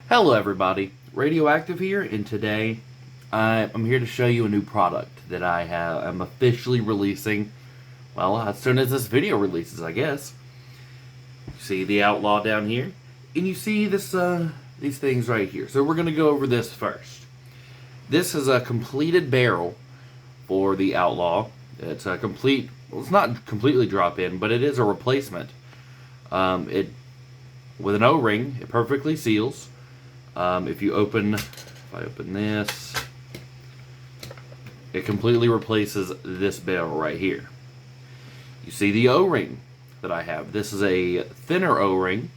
Hello everybody, Radioactive here, and today I'm here to show you a new product that I'm officially releasing, well, as soon as this video releases, I guess. You see the Outlaw down here, and you see these things right here. So we're going to go over this first. This is a completed barrel for the Outlaw. It's a complete, well, it's not completely drop-in, but it is a replacement. With an O-ring, it perfectly seals. If I open this, it completely replaces this barrel right here. You see the O-ring that I have. This is a thinner O-ring.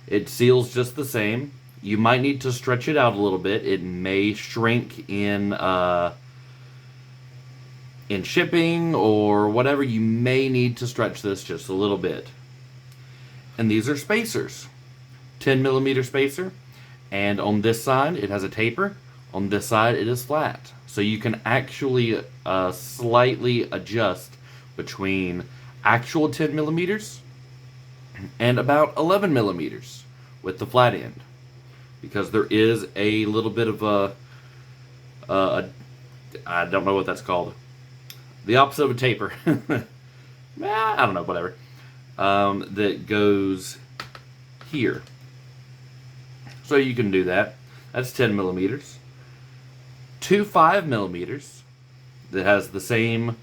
It seals just the same. You might need to stretch it out a little bit. It may shrink in shipping or whatever. You may need to stretch this just a little bit. And these are spacers. 10mm spacer. And on this side, it has a taper. On this side, it is flat. So you can actually slightly adjust between actual 10mm and about 11mm with the flat end. Because there is a little bit of I don't know what that's called. The opposite of a taper. I don't know, whatever. That goes here. So you can do that. That's 10mm. Two 5mm that has the same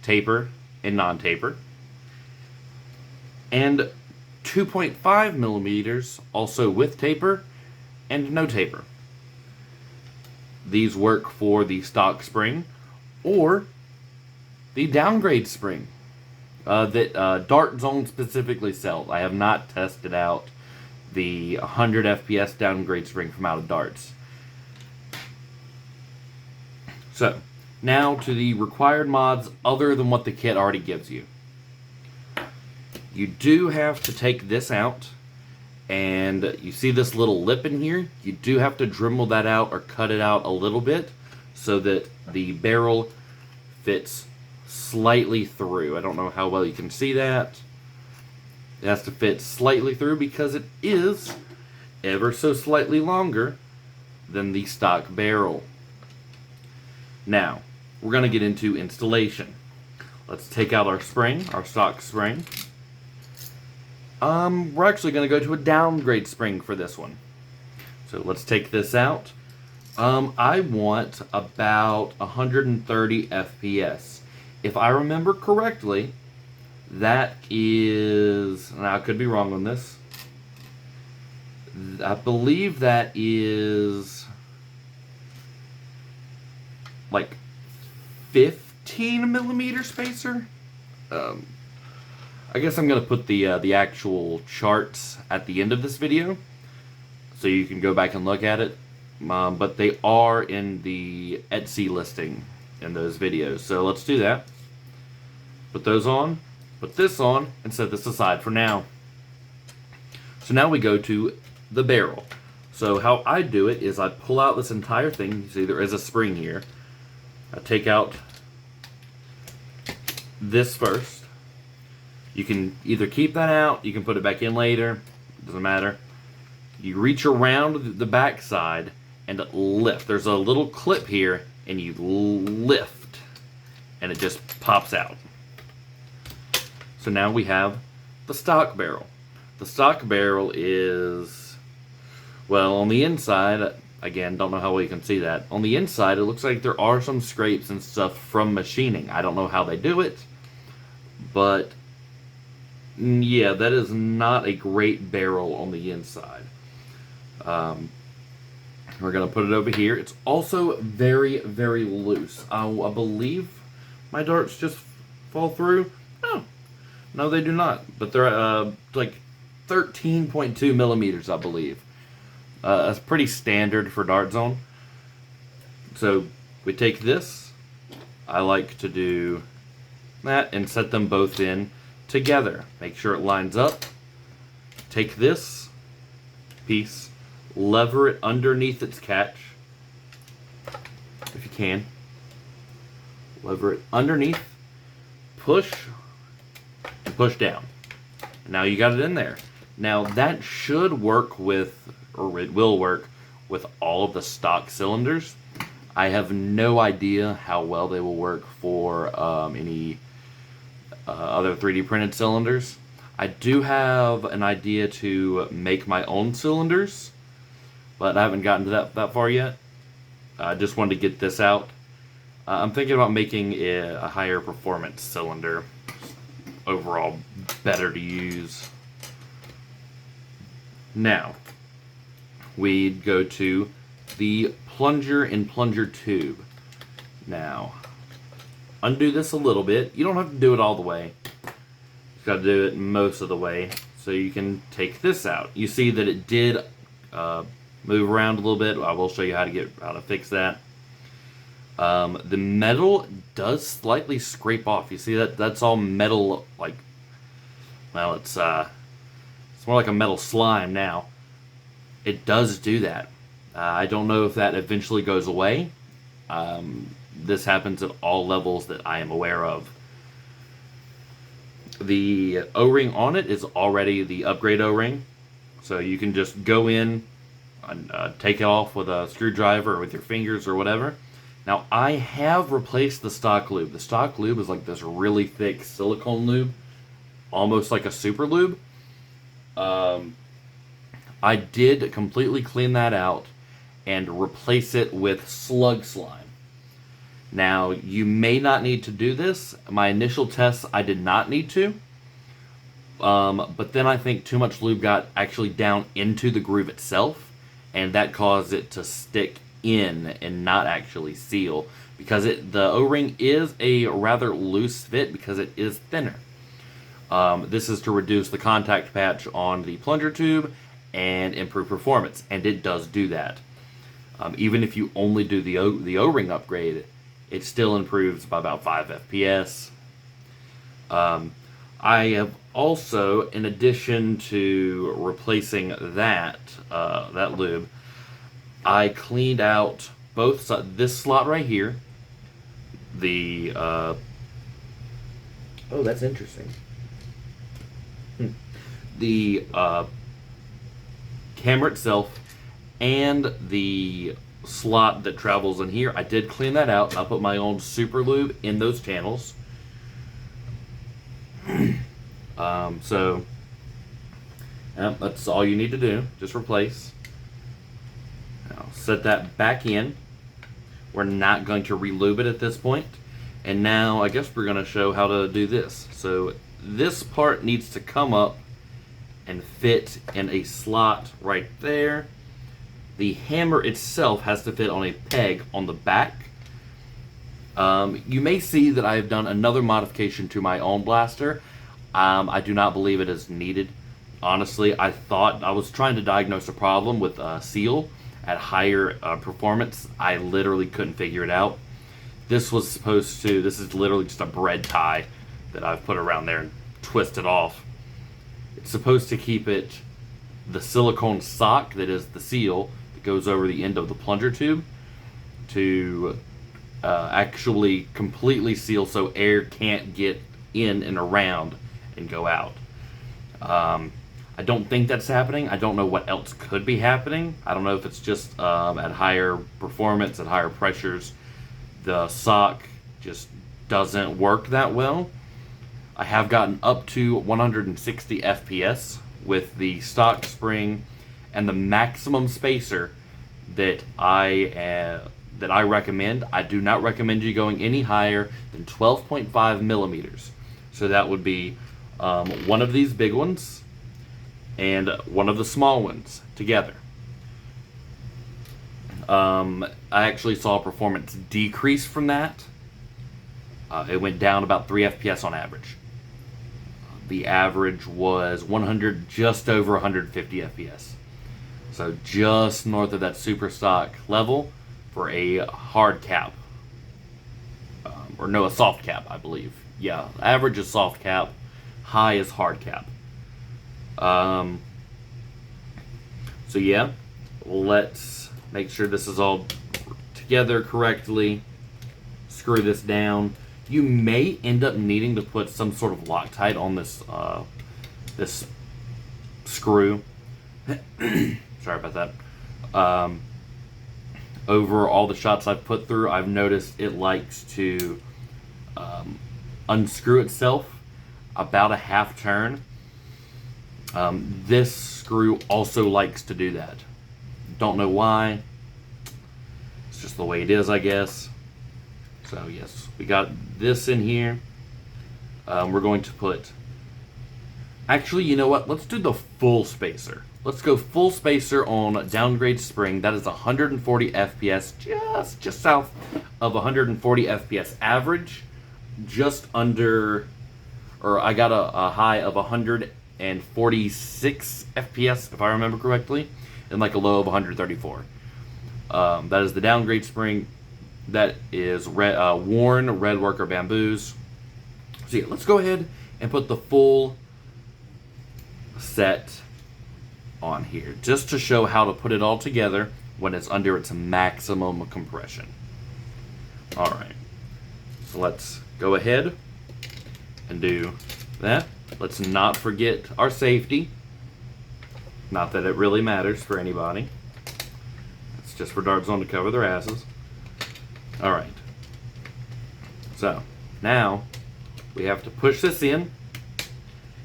taper and non-taper. And 2.5mm also with taper and no taper. These work for the stock spring or the downgrade spring that Dart Zone specifically sells. I have not tested out the 100 FPS downgrade spring from out of darts. So, now to the required mods other than what the kit already gives you. You do have to take this out, and you see this little lip in here? You do have to Dremel that out or cut it out a little bit so that the barrel fits slightly through. I don't know how well you can see that. It has to fit slightly through because it is ever so slightly longer than the stock barrel. Now, we're going to get into installation. Let's take out our spring, our stock spring. We're actually going to go to a downgrade spring for this one. So let's take this out. I want about 130 FPS. If I remember correctly, that is, and I could be wrong on this, I believe that is like 15mm spacer. I guess I'm going to put the actual charts at the end of this video so you can go back and look at it. But they are in the Etsy listing in those videos. So let's do that. Put those on. Put this on and set this aside for now. So now we go to the barrel. So how I do it is I pull out this entire thing. You see there is a spring here. I take out this first. You can either keep that out, you can put it back in later, doesn't matter. You reach around the back side and lift. There's a little clip here and you lift and it just pops out. So now we have the stock barrel. The stock barrel is, well, on the inside, again, don't know how well you can see that. On the inside, it looks like there are some scrapes and stuff from machining. I don't know how they do it, but yeah, that is not a great barrel on the inside. We're going to put it over here. It's also very, very loose. I believe my darts just fall through. Oh. No, they do not. But they're like 13.2mm, I believe. That's pretty standard for Dart Zone. So we take this. I like to do that and set them both in together. Make sure it lines up. Take this piece, lever it underneath its catch, if you can. Lever it underneath, push, and push down. Now you got it in there. Now that should work with or it will work with all of the stock cylinders. I have no idea how well they will work for any other 3D printed cylinders. I do have an idea to make my own cylinders, but I haven't gotten to that far yet. I just wanted to get this out. I'm thinking about making a higher performance cylinder. Overall, better to use. Now, we'd go to the plunger and plunger tube. Now, undo this a little bit. You don't have to do it all the way. You've got to do it most of the way. So you can take this out. You see that it did move around a little bit. I will show you how to fix that. The metal does slightly scrape off. You see that's all metal, like, well, it's more like a metal slime now. It does do that. I don't know if that eventually goes away. This happens at all levels that I am aware of. The O-ring on it is already the upgrade O-ring, so you can just go in and take it off with a screwdriver or with your fingers or whatever. Now, I have replaced the stock lube. The stock lube is like this really thick silicone lube, almost like a super lube. I did completely clean that out and replace it with slug slime. Now, you may not need to do this. My initial tests, I did not need to. But then I think too much lube got actually down into the groove itself, and that caused it to stick in and not actually seal, because the O-ring is a rather loose fit because it is thinner. This is to reduce the contact patch on the plunger tube and improve performance, and it does do that. Even if you only do the O-ring upgrade, it still improves by about 5 FPS. I have also, in addition to replacing that lube, I cleaned out both sides. This slot right here, oh, that's interesting. The camera itself and the slot that travels in here, I did clean that out. I put my own super lube in those channels. So that's all you need to do. Just replace. Now set that back in. We're not going to re-lube it at this point. And now I guess we're going to show how to do this. So this part needs to come up and fit in a slot right there. The hammer itself has to fit on a peg on the back. You may see that I have done another modification to my own blaster. I do not believe it is needed. Honestly, I thought I was trying to diagnose a problem with seal at higher performance. I literally couldn't figure it out. This is literally just a bread tie that I've put around there and twisted off. It's supposed to keep the silicone sock that is the seal that goes over the end of the plunger tube to actually completely seal so air can't get in and around and go out. I don't think that's happening. I don't know what else could be happening. I don't know if it's just at higher performance, at higher pressures, the sock just doesn't work that well. I have gotten up to 160 FPS with the stock spring, and the maximum spacer that I recommend. I do not recommend you going any higher than 12.5 millimeters. So that would be one of these big ones and one of the small ones together. I actually saw performance decrease from that. It went down about 3 FPS on average. The average was 100, just over 150 FPS. So just north of that super stock level for a hard cap. A soft cap, I believe. Yeah, average is soft cap, high is hard cap. So yeah, let's make sure this is all together correctly. Screw this down. You may end up needing to put some sort of Loctite on this this screw. Sorry Sorry about that. Over all the shots I've put through, I've noticed it likes to unscrew itself about a half turn. This screw also likes to do that. Don't know why. It's just the way it is, I guess. So yes, we got this in here. We're going to put... Actually, you know what? Let's do the full spacer. Let's go full spacer on downgrade spring. That is 140 FPS, just south of 140 FPS average. Just under, or I got a high of 146 FPS, if I remember correctly, and like a low of 134. That is the downgrade spring. That is worn red worker bamboos. So yeah, let's go ahead and put the full set on here, just to show how to put it all together when it's under its maximum compression. Alright, so let's go ahead and do that. Let's not forget our safety. Not that it really matters for anybody. It's just for Dart Zone to cover their asses. Alright, so now we have to push this in.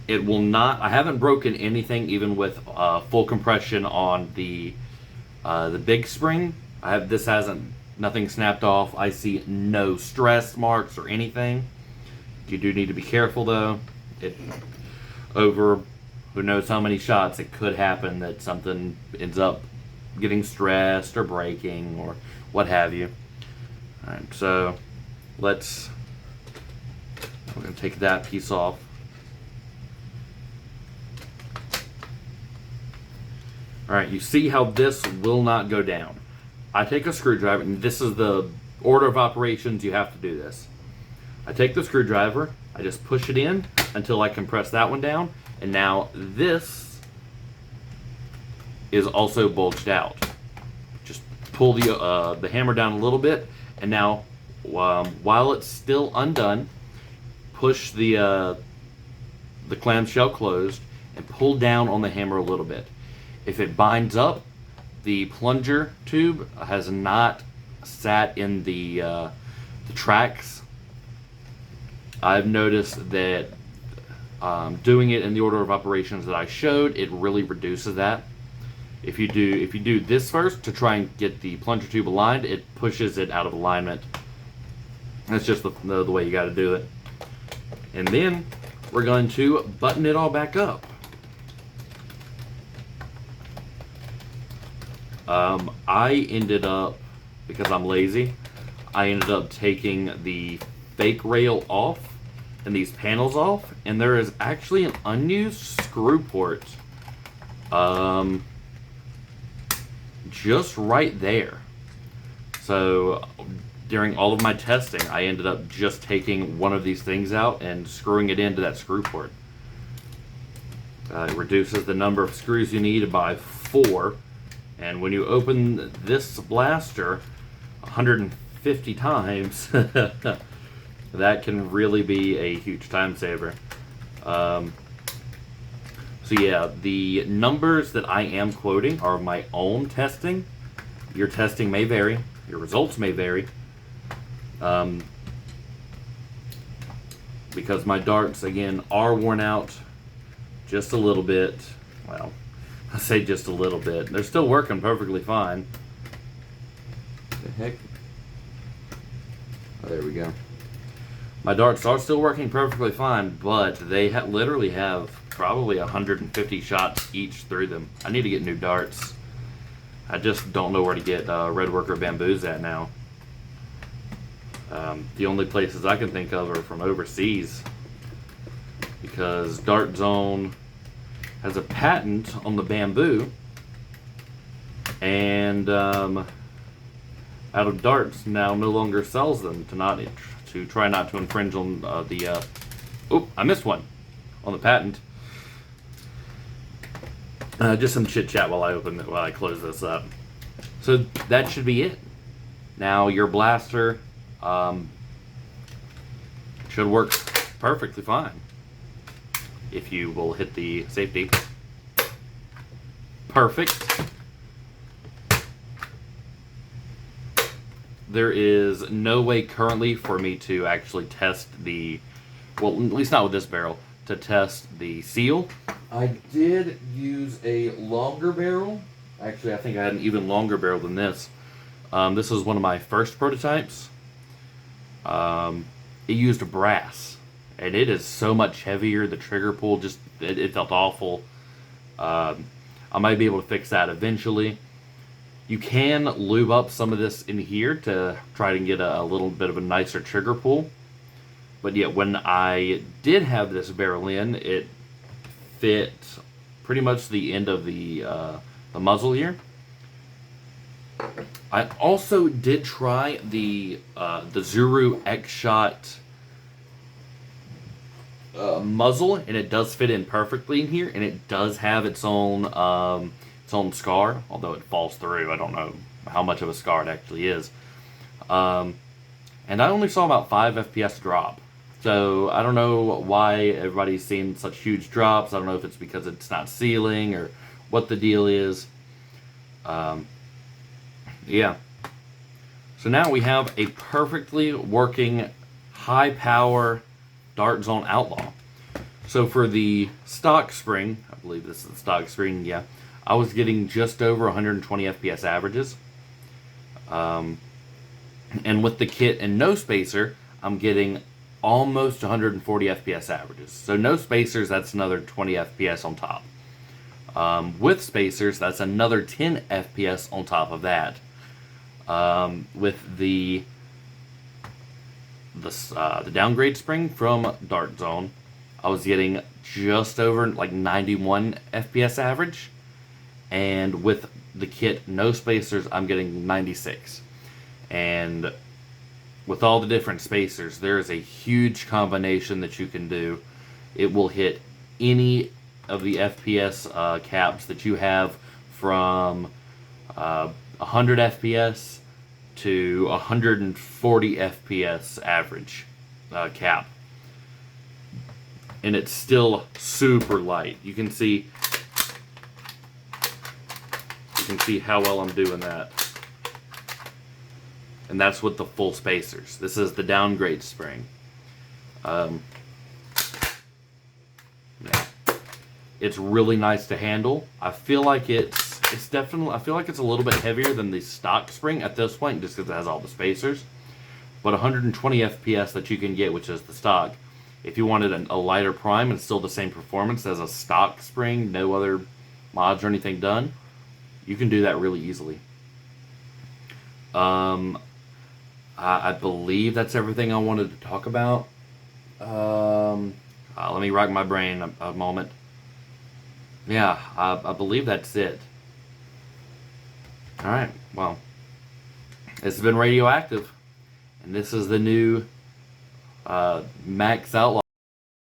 It will not, I haven't broken anything even with full compression on the big spring. This hasn't, nothing snapped off. I see no stress marks or anything. You do need to be careful though. Over who knows how many shots, it could happen that something ends up getting stressed or breaking or what have you. Alright, so we're going to take that piece off. Alright, you see how this will not go down. I take a screwdriver, and this is the order of operations you have to do this. I take the screwdriver, I just push it in until I compress that one down, and now this is also bulged out. Just pull the hammer down a little bit, and now while it's still undone, push the clamshell closed and pull down on the hammer a little bit. If it binds up, the plunger tube has not sat in the tracks. I've noticed that doing it in the order of operations that I showed, it really reduces that. If you do this first to try and get the plunger tube aligned, it pushes it out of alignment. That's just the way you got to do it. And then we're going to button it all back up. I ended up, because I'm lazy, I ended up taking the fake rail off and these panels off, and there is actually an unused screw port just right there. So during all of my testing, I ended up just taking one of these things out and screwing it into that screw port. It reduces the number of screws you need by 4. And when you open this blaster 150 times, that can really be a huge time saver. So yeah, the numbers that I am quoting are my own testing. Your testing may vary. Your results may vary. Because my darts, again, are worn out just a little bit. Well, I say just a little bit. They're still working perfectly fine. The heck? Oh, there we go. My darts are still working perfectly fine, but they literally have probably 150 shots each through them. I need to get new darts. I just don't know where to get red worker bamboos at now. The only places I can think of are from overseas, because Dart Zone has a patent on the bamboo, and Out of Darts now no longer sells them to try not to infringe on the oh, I missed one on the patent. Just some chit chat while I close this up. So that should be it. Now your blaster should work perfectly fine if you will hit the safety. Perfect. there is no way currently for me to actually test the, well, at least not with this barrel, to test the seal. I did use a longer barrel. Actually, I think I had an even longer barrel than this. This was one of my first prototypes. It used brass, and it is so much heavier. The trigger pull just, it felt awful. I might be able to fix that eventually. You can lube up some of this in here to try to get a little bit of a nicer trigger pull. But yet, when I did have this barrel in, it fit pretty much the end of the muzzle here. I also did try the Zuru X-Shot muzzle, and it does fit in perfectly in here, and it does have its own scar, although it falls through. I don't know how much of a scar it actually is. And I only saw about 5 FPS drop. So I don't know why everybody's seeing such huge drops. I don't know if it's because it's not sealing or what the deal is. Yeah. So now we have a perfectly working high power Dart Zone Outlaw. So for the stock spring, I believe this is the stock spring, yeah, I was getting just over 120 FPS averages. And with the kit and no spacer, I'm getting almost 140 FPS averages. So no spacers, that's another 20 FPS on top. With spacers, that's another 10 FPS on top of that. With the downgrade spring from Dart Zone, I was getting just over like 91 FPS average, and with the kit no spacers, I'm getting 96. And with all the different spacers, there is a huge combination that you can do. It will hit any of the FPS caps that you have, from 100 FPS to 140 FPS average cap. And it's still super light. You can see how well I'm doing that. And that's with the full spacers. This is the downgrade spring. Yeah. It's really nice to handle. I feel like it's definitely, I feel like it's a little bit heavier than the stock spring at this point, just because it has all the spacers. But 120 FPS that you can get, which is the stock, if you wanted a lighter prime and still the same performance as a stock spring, no other mods or anything done, you can do that really easily. I believe that's everything I wanted to talk about. Let me rack my brain a moment. Yeah, I believe that's it. Alright, well, this has been Radioactive, and this is the new Max Outlaw.